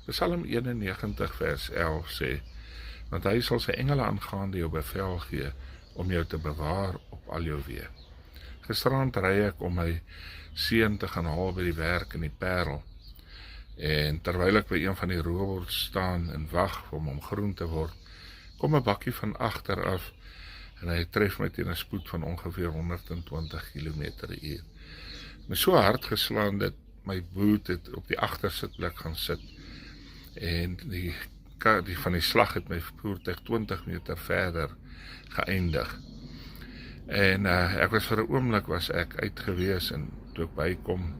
Psalm 91 vers 11 sê, want hy sal sy engele aangaande jou bevel gee, om jou te bewaar op al jou weë. Gisterand ry ek om my seun te gaan haal by die werk in die Parel, en terwyl ek by een van die robots staan en wag om hom groen te word, kom 'n bakkie van agter af, en hy tref my teen 'n spoed van ongeveer 120 km/h. My so hard geslaan dat my boot het op die agtersitplek gaan sit, en die van die slag het my voertuig 20 meter verder geëindig. En ek was vir 'n oomblik was ek uit gewees, en toe ek bykom,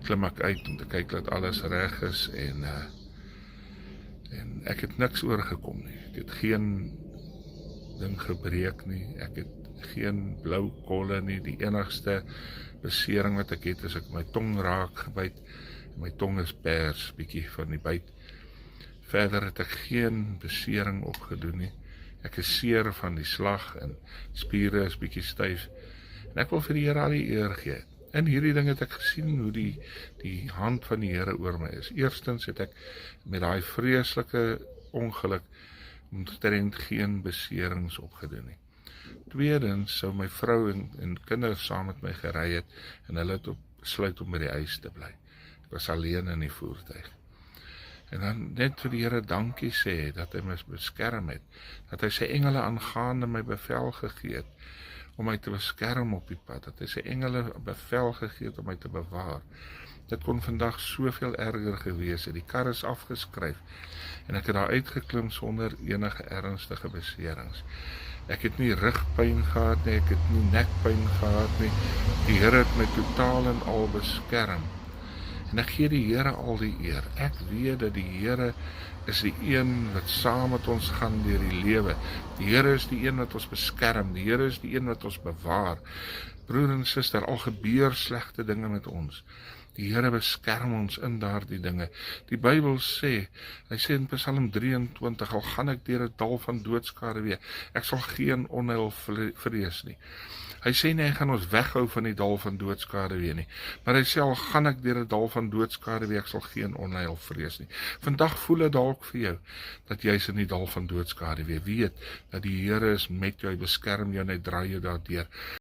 klim ek uit om te kyk dat alles reg is, en ek het niks oorgekom nie. Ek het geen ding gebreek nie, ek het geen blou kolle nie. Die enigste besering wat ek het, is ek my tong raak gebyt, en my tong is pers, bietjie van die byt. Verder het ek geen besering opgedoen nie. Ek is seer van die slag, en spiere is bietjie styf, en ek wil vir die Here al die eer gee. In hierdie ding het ek gesien hoe die hand van die Here oor my is. Eerstens het ek met daai vreeslike ongeluk omtrent geen beserings opgedoen nie. Tweedens sou my vrou en kinders saam met my gery het, en hulle het besluit om by die huis te bly. Ek was alleen in die voertuig. En dan net vir die Here dankie sê, dat hy my beskerm het, dat hy sy engele aangaande my bevel gegee het, om my te beskerm op die pad, dat hy sy engele bevel gegee het om my te bewaar. Dit kon vandag soveel erger gewees het, die kar is afgeskryf, en ek het daar uitgeklim sonder enige ernstige beserings. Ek het nie rugpyn gehad nie, ek het nie nekpyn gehad nie, die Here het my totaal en al beskerm. En ek gee die Here al die eer. Ek weet dat die Here is die een wat saam met ons gaan deur die lewe. Die Here is die een wat ons beskerm. Die Here is die een wat ons bewaar. Broer en suster, al gebeur slegte dinge met ons, die Here beskerm ons in daardie dinge. Die Bybel sê, hy sê in Psalm 23, al gaan ek deur 'n dal van doodskaduwee, ek sal geen onheil vrees nie. Hy sê nie, hy gaan ons weghou van die dal van doodskaduwee nie, maar hy sê, al gaan ek deur 'n dal van doodskaduwee, ek sal geen onheil vrees nie. Vandag voel dit dalk vir jou, dat jy is in die dal van doodskaduwee. Weet, dat die Here is met jou, hy beskerm jou en hy draai jou daardeur.